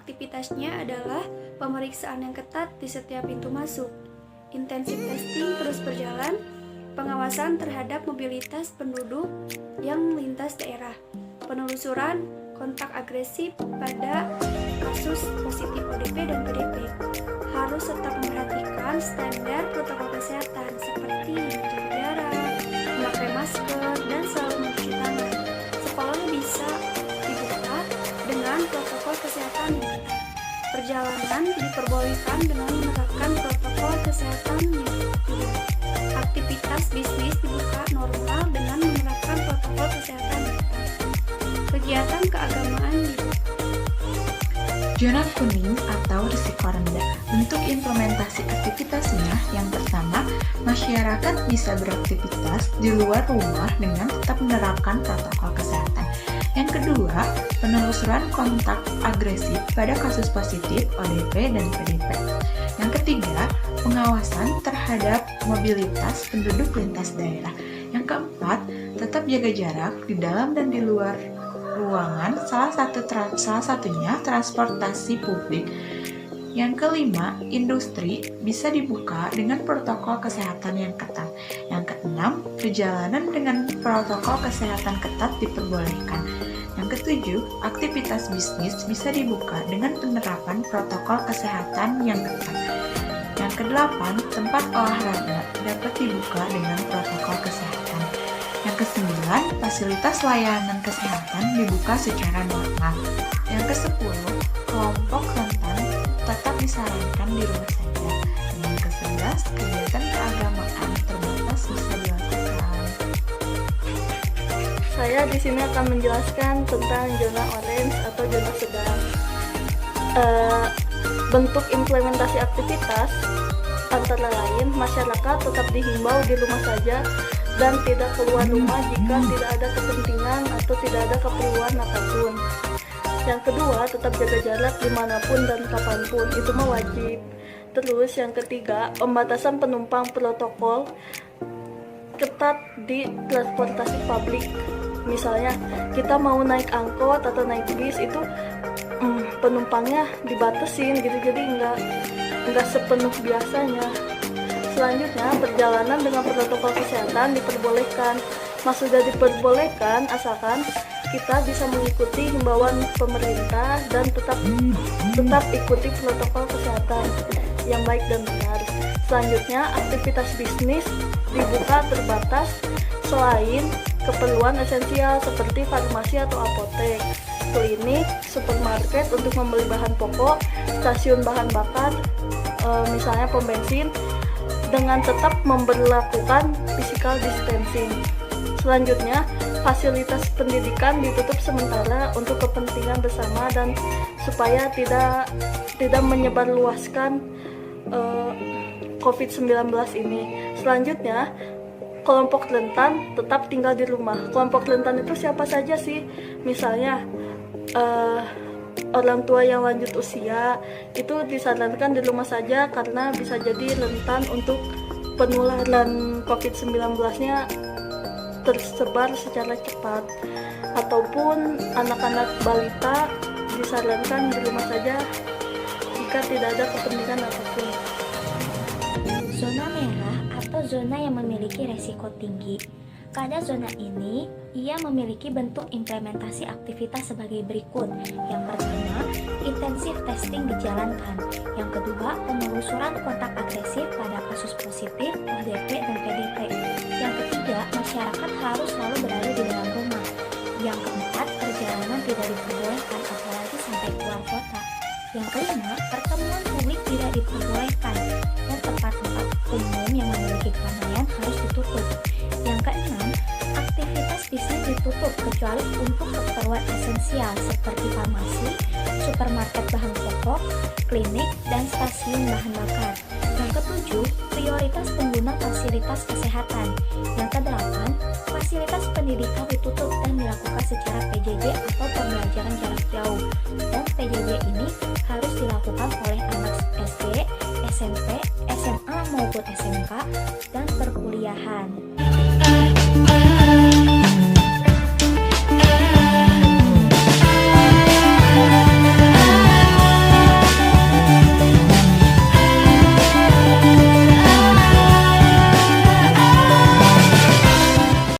Aktivitasnya adalah pemeriksaan yang ketat di setiap pintu masuk, intensif testing terus berjalan, pengawasan terhadap mobilitas penduduk yang melintas daerah, penelusuran kontak agresif pada kasus positif ODP dan PDP. Harus tetap memperhatikan standar protokol kesehatan seperti menjaga jarak, memakai masker, dan selalu mencuci tangan. Sekolah bisa dibuka dengan protokol kesehatan yang ketat. Perjalanan diperbolehkan dengan menerapkan protokol kesehatan yang ketat. Aktivitas bisnis dibuka normal dengan menerapkan protokol kesehatan yang ketat. Kegiatan keagamaan dibuka. Zona kuning atau risiko rendah. Bentuk implementasi aktivitasnya yang pertama, masyarakat bisa beraktivitas di luar rumah dengan tetap menerapkan protokol kesehatan. Yang kedua, penelusuran kontak agresif pada kasus positif ODP dan PDP. Yang ketiga, pengawasan terhadap mobilitas penduduk lintas daerah. Yang keempat, tetap jaga jarak di dalam dan di luar ruangan, salah satunya transportasi publik. Yang kelima, industri bisa dibuka dengan protokol kesehatan yang ketat. Yang keenam, perjalanan dengan protokol kesehatan ketat diperbolehkan. Yang ketujuh, aktivitas bisnis bisa dibuka dengan penerapan protokol kesehatan yang ketat. Yang kedelapan, tempat olahraga dapat dibuka dengan protokol kesehatan. Yang kesembilan, fasilitas layanan kesehatan dibuka secara normal. Yang kesepuluh, kelompok rentan tetap disarankan di rumah saja. Yang kesebelas, kegiatan keagamaan terbatas bisa dilakukan. Saya di sini akan menjelaskan tentang zona orange atau zona sedang. Bentuk implementasi aktivitas antara lain, masyarakat tetap dihimbau di rumah saja dan tidak keluar rumah jika tidak ada kepentingan atau tidak ada keperluan apapun. Yang kedua, tetap jaga jarak dimanapun dan kapanpun, itu mah wajib. Terus yang ketiga, pembatasan penumpang protokol ketat di transportasi publik. Misalnya kita mau naik angkot atau naik bis, itu penumpangnya dibatasin gitu, jadi nggak sepenuh biasanya. Selanjutnya, perjalanan dengan protokol kesehatan diperbolehkan. Maksudnya diperbolehkan asalkan kita bisa mengikuti himbauan pemerintah dan tetap ikuti protokol kesehatan yang baik dan benar. Selanjutnya, aktivitas bisnis dibuka terbatas selain keperluan esensial seperti farmasi atau apotek, klinik, supermarket untuk membeli bahan pokok, stasiun bahan bakar, misalnya pom bensin, dengan tetap memberlakukan physical distancing. Selanjutnya, fasilitas pendidikan ditutup sementara untuk kepentingan bersama dan supaya tidak menyebarluaskan COVID-19 ini. Selanjutnya, kelompok rentan tetap tinggal di rumah. Kelompok rentan itu siapa saja sih? Misalnya orang tua yang lanjut usia itu disarankan di rumah saja karena bisa jadi rentan untuk penularan COVID-19-nya tersebar secara cepat. Ataupun anak-anak balita disarankan di rumah saja jika tidak ada kepentingan apapun. Zona merah atau zona yang memiliki resiko tinggi. Pada zona ini, ia memiliki bentuk implementasi aktivitas sebagai berikut. Yang pertama, intensif testing dijalankan. Yang kedua, penelusuran kontak agresif pada kasus positif ODP dan PDP. Yang ketiga, masyarakat harus selalu berada di dalam rumah. Yang keempat, perjalanan tidak diperbolehkan apalagi sampai keluar kota. Yang kelima, pertemuan publik tidak diperbolehkan dan tempat-tempat umum yang memiliki keramaian harus ditutup. Yang keenam, aktivitas bisnis ditutup kecuali untuk keperluan esensial seperti farmasi, supermarket bahan pokok, klinik, dan stasiun bahan bakar. Yang ketujuh, prioritas pengguna fasilitas kesehatan. Yang kedelapan, fasilitas pendidikan ditutup dan dilakukan secara PJJ atau pembelajaran jarak jauh. Dan PJJ ini harus dilakukan oleh anak SD, SMP, SMA maupun SMK, dan perkuliahan.